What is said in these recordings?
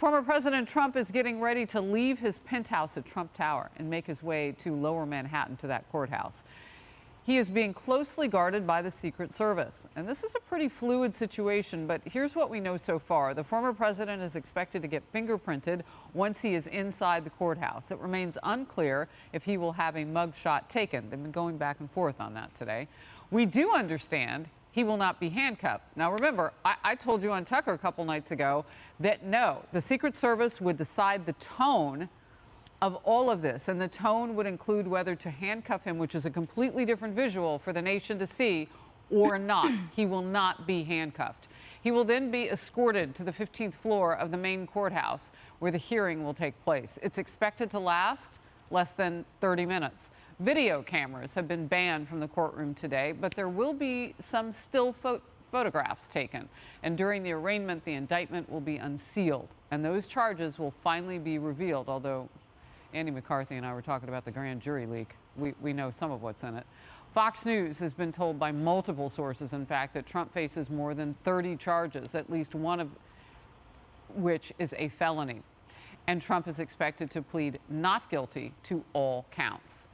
Former President Trump is getting ready to leave his penthouse at Trump Tower and make his way to Lower Manhattan to that courthouse. He is being closely guarded by the Secret Service. And this is a pretty fluid situation, but here's what we know so far. The former president is expected to get fingerprinted once he is inside the courthouse. It remains unclear if he will have a mugshot taken. They've been going back and forth on that today. We do understand he will not be handcuffed. Now, remember, I told you on Tucker a couple nights ago that no, the Secret Service would decide the tone of all of this, and the tone would include whether to handcuff him, which is a completely different visual for the nation to see, or not. He will not be handcuffed. He will then be escorted to the 15th floor of the main courthouse where the hearing will take place. It's expected to last less than 30 minutes. Video cameras have been banned from the courtroom today, but there will be some still photographs taken. And during the arraignment, the indictment will be unsealed, and those charges will finally be revealed, although Andy McCarthy and I were talking about the grand jury leak. We know some of what's in it. Fox News has been told by multiple sources, in fact, that Trump faces more than 30 charges, at least one of which is a felony. And Trump is expected to plead not guilty to all counts.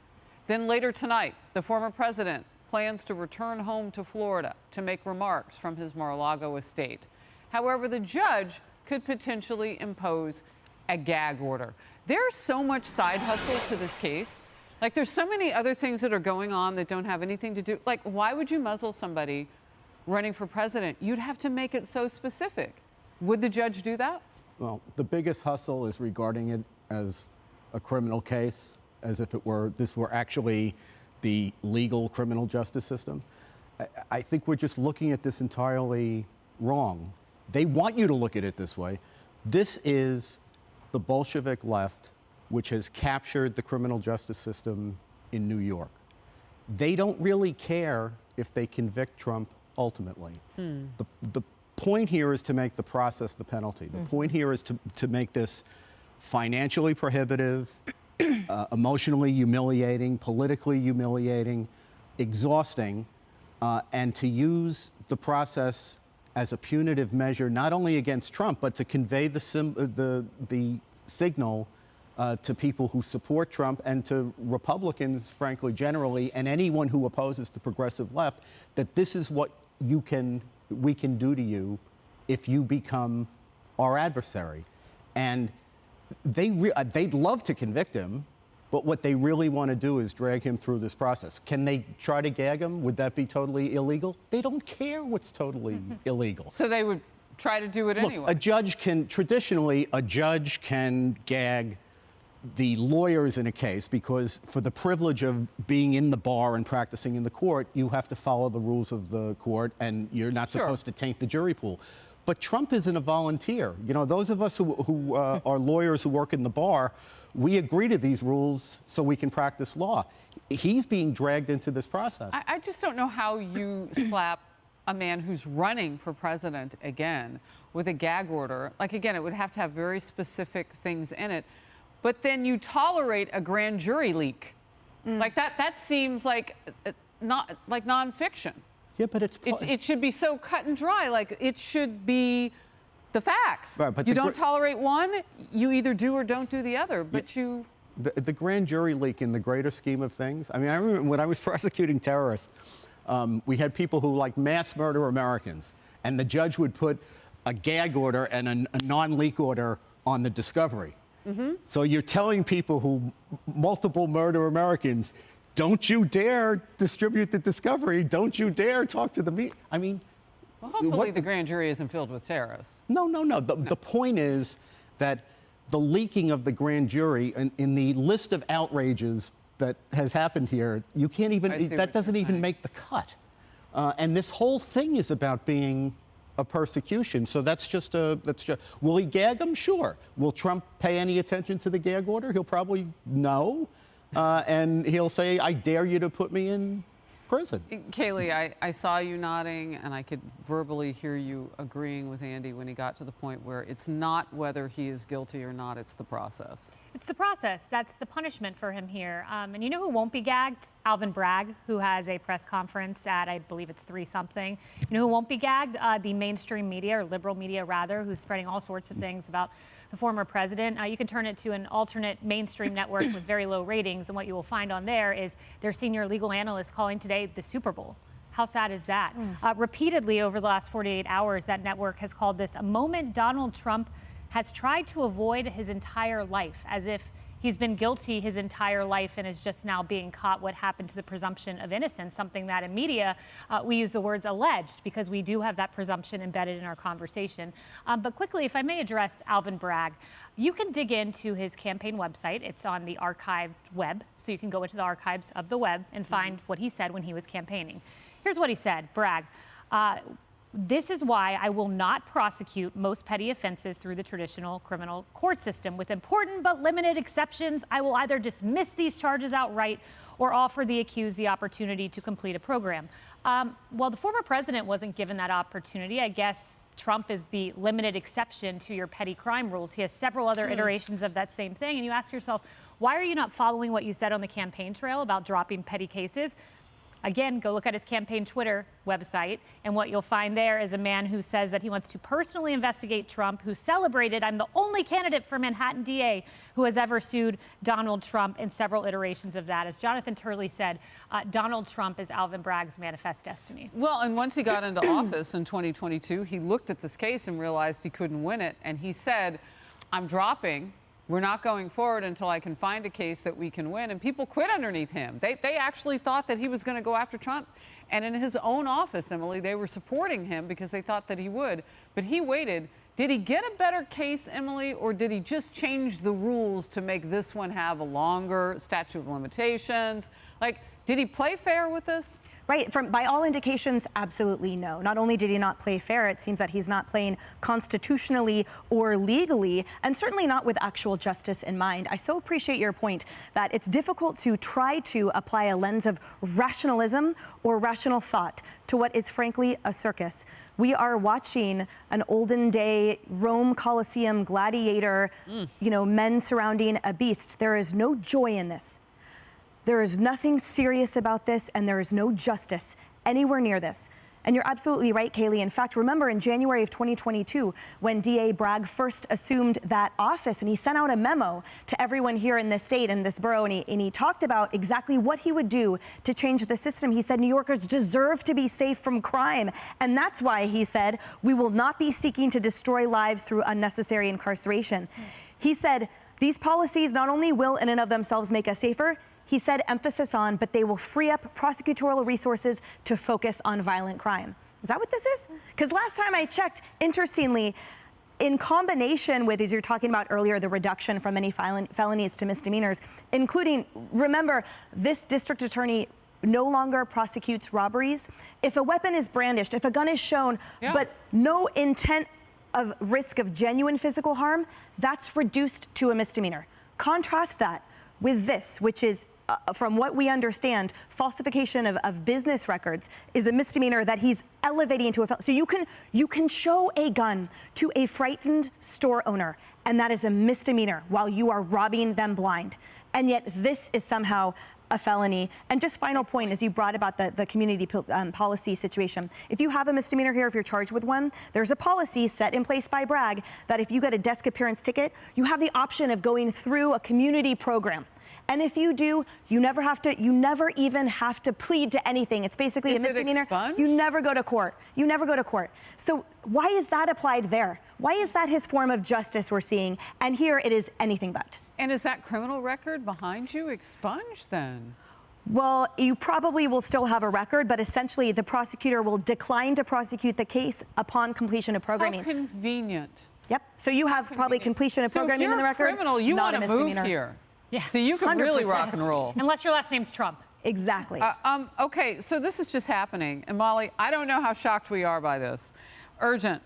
Then later tonight, the former president plans to return home to Florida to make remarks from his Mar-a-Lago estate. However, the judge could potentially impose a gag order. There's so much side hustle to this case. Like, there's so many other things that are going on that don't have anything to do. Like, why would you muzzle somebody running for president? You'd have to make it so specific. Would the judge do that? Well, the biggest hustle is regarding it as a criminal case, as if this were actually the legal criminal justice system. I think we're just looking at this entirely wrong. They want you to look at it this way. This is the Bolshevik left, which has captured the criminal justice system in New York. They don't really care if they convict Trump ultimately. The point here is to make the process the penalty. The point here is to make this financially prohibitive, emotionally humiliating, politically humiliating, exhausting, and to use the process as a punitive measure, not only against Trump, but to convey the signal to people who support Trump and to Republicans, frankly, generally, and anyone who opposes the progressive left, that this is what we can do to you if you become our adversary. And they'd love to convict him, but what they really want to do is drag him through this process. Can they try to gag him? Would that be totally illegal? They don't care what's totally illegal. So they would try to do it anyway. Traditionally, a judge can gag the lawyers in a case because for the privilege of being in the bar and practicing in the court, you have to follow the rules of the court and you're not supposed to taint the jury pool. But Trump isn't a volunteer. You know, those of us who are lawyers who work in the bar, we agree to these rules so we can practice law. He's being dragged into this process. I just don't know how you slap a man who's running for president again with a gag order. Like, again, it would have to have very specific things in it. But then you tolerate a grand jury leak. Like that seems like not like nonfiction. Yeah, but it should be so cut and dry. Like, it should be the facts. Right, but you don't tolerate one, you either do or don't do the other. But the grand jury leak in the greater scheme of things. I mean, I remember when I was prosecuting terrorists, we had people who like mass murder Americans, and the judge would put a gag order and a non-leak order on the discovery. So you're telling people who multiple murder Americans, don't you dare distribute the discovery. Don't you dare talk to the media. I mean, well, hopefully the grand jury isn't filled with terrorists. No. The point is that the leaking of the grand jury in the list of outrages that has happened here, you can't even, that doesn't even make the cut. And this whole thing is about being a persecution. So will he gag him? Sure. Will Trump pay any attention to the gag order? He'll probably no. And he'll say, I dare you to put me in prison. Kayleigh, I saw you nodding, and I could verbally hear you agreeing with Andy when he got to the point where it's not whether he is guilty or not, it's the process. It's the process. That's the punishment for him here. And you know who won't be gagged? Alvin Bragg, who has a press conference at, I believe it's 3-something. You know who won't be gagged? The mainstream media, or liberal media rather, who's spreading all sorts of things about the former president. You can turn it to an alternate mainstream network with very low ratings, and what you will find on there is their senior legal analyst calling today the Super Bowl. How sad is that? Repeatedly over the last 48 hours, that network has called this a moment Donald Trump has tried to avoid his entire life, as if he's been guilty his entire life and is just now being caught. What happened to the presumption of innocence, something that in media we use the words alleged because we do have that presumption embedded in our conversation. But quickly, if I may address Alvin Bragg, you can dig into his campaign website. It's on the archived web, so you can go into the archives of the web and find what he said when he was campaigning. Here's what he said, Bragg. This is why I will not prosecute most petty offenses through the traditional criminal court system. With important but limited exceptions, I will either dismiss these charges outright or offer the accused the opportunity to complete a program. Well, the former president wasn't given that opportunity. I guess Trump is the limited exception to your petty crime rules. He has several other iterations of that same thing. And you ask yourself, why are you not following what you said on the campaign trail about dropping petty cases? Again, go look at his campaign Twitter website, and what you'll find there is a man who says that he wants to personally investigate Trump, who celebrated, I'm the only candidate for Manhattan DA who has ever sued Donald Trump, in several iterations of that. As Jonathan Turley said, Donald Trump is Alvin Bragg's manifest destiny. Well, and once he got into office in 2022, he looked at this case and realized he couldn't win it, and he said, I'm dropping. We're not going forward until I can find a case that we can win. And people quit underneath him. They actually thought that he was going to go after Trump. And in his own office, Emily, they were supporting him because they thought that he would. But he waited. Did he get a better case, Emily, or did he just change the rules to make this one have a longer statute of limitations? Like, did he play fair with this? Right. By all indications, absolutely no. Not only did he not play fair, it seems that he's not playing constitutionally or legally, and certainly not with actual justice in mind. I so appreciate your point that it's difficult to try to apply a lens of rationalism or rational thought to what is frankly a circus. We are watching an olden day Rome Colosseum gladiator, men surrounding a beast. There is no joy in this. There is nothing serious about this, and there is no justice anywhere near this. And you're absolutely right, Kayleigh. In fact, remember in January of 2022, when DA Bragg first assumed that office, and he sent out a memo to everyone here in this state and this borough, and he talked about exactly what he would do to change the system. He said New Yorkers deserve to be safe from crime. And that's why he said, we will not be seeking to destroy lives through unnecessary incarceration. He said, these policies not only will in and of themselves make us safer, he said emphasis on, but they will free up prosecutorial resources to focus on violent crime. Is that what this is? Because last time I checked, interestingly, in combination with, as you're talking about earlier, the reduction from any felonies to misdemeanors, including, remember, this district attorney no longer prosecutes robberies. If a weapon is brandished, if a gun is shown, but no intent of risk of genuine physical harm, that's reduced to a misdemeanor. Contrast that with this, which is, from what we understand, falsification of business records is a misdemeanor that he's elevating to a felony. So you can show a gun to a frightened store owner, and that is a misdemeanor while you are robbing them blind. And yet this is somehow a felony. And just final point, as you brought about the community policy situation. If you have a misdemeanor here, if you're charged with one, there's a policy set in place by Bragg that if you get a desk appearance ticket, you have the option of going through a community program. And if you do, you never even have to plead to anything. It's basically a misdemeanor. You never go to court. You never go to court. So why is that applied there? Why is that his form of justice we're seeing? And here it is anything but. And is that criminal record behind you expunged then? Well, you probably will still have a record, but essentially the prosecutor will decline to prosecute the case upon completion of programming. How convenient. Yep. So you have probably completion of programming in the record. So if you're a criminal, you want to move here. Yeah. So you can really rock and roll. Unless your last name's Trump. Exactly. Okay, so this is just happening. And Molly, I don't know how shocked we are by this. Urgent.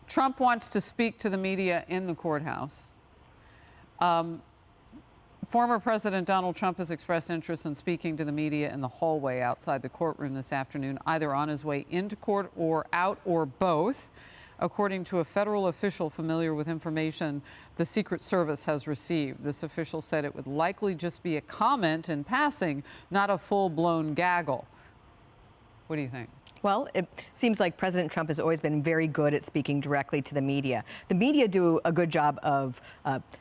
Trump wants to speak to the media in the courthouse. Former President Donald Trump has expressed interest in speaking to the media in the hallway outside the courtroom this afternoon, either on his way into court or out, or both. According to a federal official familiar with information the Secret Service has received, this official said it would likely just be a comment in passing, not a full-blown gaggle. What do you think? Well, it seems like President Trump has always been very good at speaking directly to the media. The media do a good job of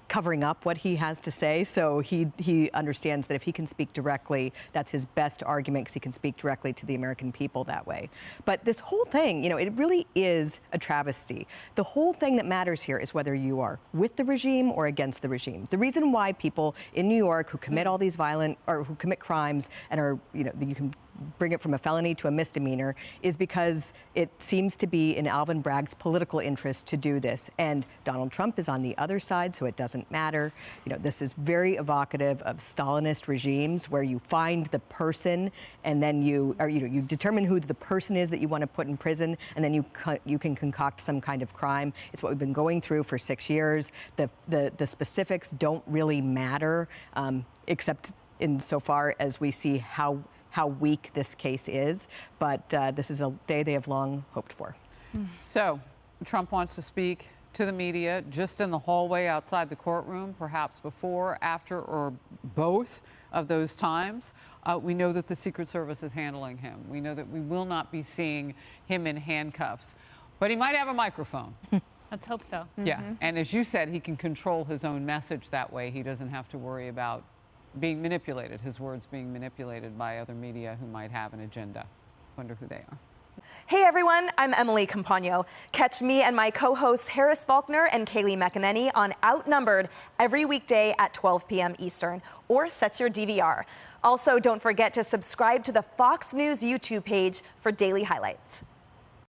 covering up what he has to say, so he understands that if he can speak directly, that's his best argument, because he can speak directly to the American people that way. But this whole thing, you know, it really is a travesty. The whole thing that matters here is whether you are with the regime or against the regime. The reason why people in New York who commit all these violent, or who commit crimes and are, you know, you can bring it from a felony to a misdemeanor, is because it seems to be in Alvin Bragg's political interest to do this. And Donald Trump is on the other side, so it doesn't matter. You know, this is very evocative of Stalinist regimes, where you find the person and then you determine who the person is that you want to put in prison, and then you can concoct some kind of crime. It's what we've been going through for 6 years. The specifics don't really matter, except insofar as we see how weak this case is, but this is a day they have long hoped for. So, Trump wants to speak to the media just in the hallway outside the courtroom, perhaps before, after, or both of those times. We know that the Secret Service is handling him. We know that we will not be seeing him in handcuffs, but he might have a microphone. Let's hope so. Yeah, and as you said, he can control his own message that way. He doesn't have to worry about being manipulated, his words being manipulated by other media who might have an agenda. Wonder who they are. Hey everyone, I'm Emily Campagno. Catch me and my co-hosts Harris Faulkner and Kayleigh McEnany on Outnumbered every weekday at 12 p.m. Eastern, or set your DVR. Also, don't forget to subscribe to the Fox News YouTube page for daily highlights.